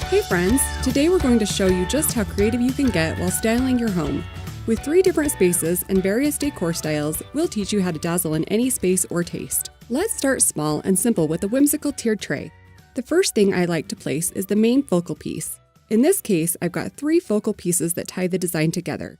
Hey friends, today we're going to show you just how creative you can get while styling your home. With 3 different spaces and various decor styles, we'll teach you how to dazzle in any space or taste. Let's start small and simple with a whimsical tiered tray. The first thing I like to place is the main focal piece. In this case, I've got 3 focal pieces that tie the design together.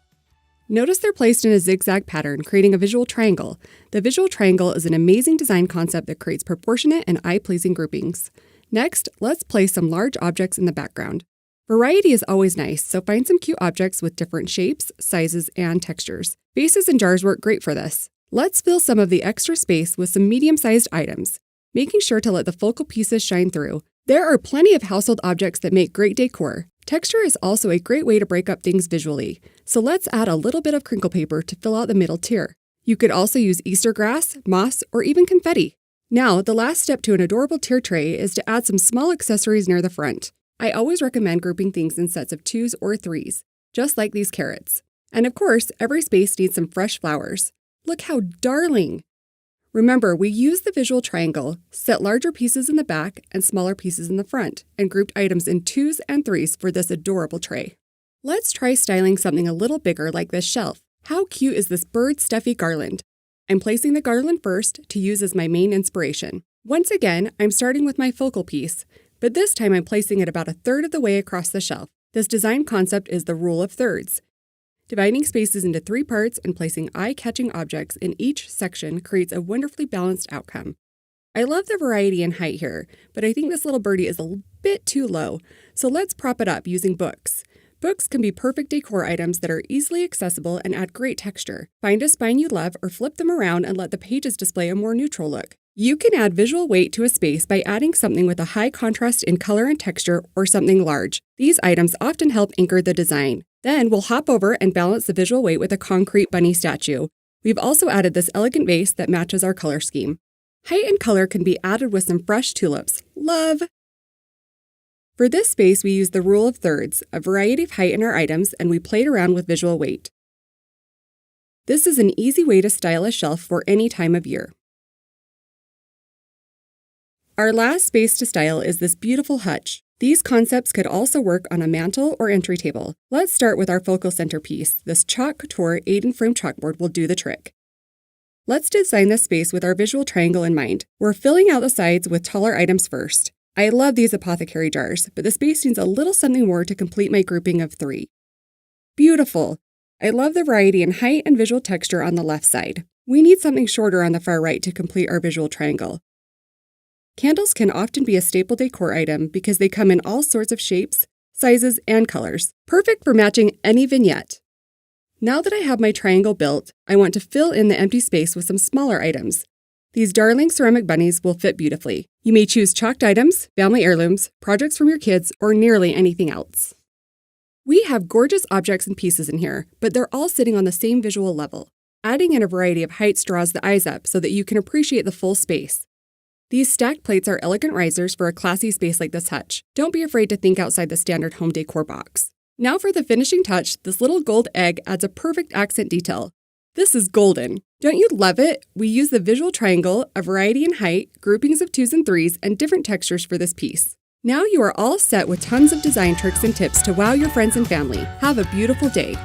Notice they're placed in a zigzag pattern, creating a visual triangle. The visual triangle is an amazing design concept that creates proportionate and eye-pleasing groupings. Next, let's place some large objects in the background. Variety is always nice, so find some cute objects with different shapes, sizes, and textures. Vases and jars work great for this. Let's fill some of the extra space with some medium-sized items, making sure to let the focal pieces shine through. There are plenty of household objects that make great decor. Texture is also a great way to break up things visually, so let's add a little bit of crinkle paper to fill out the middle tier. You could also use Easter grass, moss, or even confetti. Now, the last step to an adorable tier tray is to add some small accessories near the front. I always recommend grouping things in sets of 2s or 3s, just like these carrots. And of course, every space needs some fresh flowers. Look how darling! Remember, we used the visual triangle, set larger pieces in the back and smaller pieces in the front, and grouped items in 2s and 3s for this adorable tray. Let's try styling something a little bigger like this shelf. How cute is this bird stuffy garland? I'm placing the garland first to use as my main inspiration. Once again, I'm starting with my focal piece, but this time I'm placing it about 1/3 of the way across the shelf. This design concept is the rule of thirds. Dividing spaces into 3 parts and placing eye-catching objects in each section creates a wonderfully balanced outcome. I love the variety in height here, but I think this little birdie is a bit too low, so let's prop it up using books. Books can be perfect decor items that are easily accessible and add great texture. Find a spine you love or flip them around and let the pages display a more neutral look. You can add visual weight to a space by adding something with a high contrast in color and texture or something large. These items often help anchor the design. Then we'll hop over and balance the visual weight with a concrete bunny statue. We've also added this elegant vase that matches our color scheme. Height and color can be added with some fresh tulips. Love! For this space, we use the rule of thirds, a variety of height in our items, and we played around with visual weight. This is an easy way to style a shelf for any time of year. Our last space to style is this beautiful hutch. These concepts could also work on a mantle or entry table. Let's start with our focal centerpiece. This Couture 8-in-frame chalkboard will do the trick. Let's design this space with our visual triangle in mind. We're filling out the sides with taller items first. I love these apothecary jars, but the space needs a little something more to complete my grouping of 3. Beautiful! I love the variety in height and visual texture on the left side. We need something shorter on the far right to complete our visual triangle. Candles can often be a staple decor item because they come in all sorts of shapes, sizes, and colors. Perfect for matching any vignette. Now that I have my triangle built, I want to fill in the empty space with some smaller items. These darling ceramic bunnies will fit beautifully. You may choose chalked items, family heirlooms, projects from your kids, or nearly anything else. We have gorgeous objects and pieces in here, but they're all sitting on the same visual level. Adding in a variety of heights draws the eyes up so that you can appreciate the full space. These stacked plates are elegant risers for a classy space like this hutch. Don't be afraid to think outside the standard home decor box. Now for the finishing touch, this little gold egg adds a perfect accent detail. This is golden. Don't you love it? We use the visual triangle, a variety in height, groupings of 2s and 3s, and different textures for this piece. Now you are all set with tons of design tricks and tips to wow your friends and family. Have a beautiful day.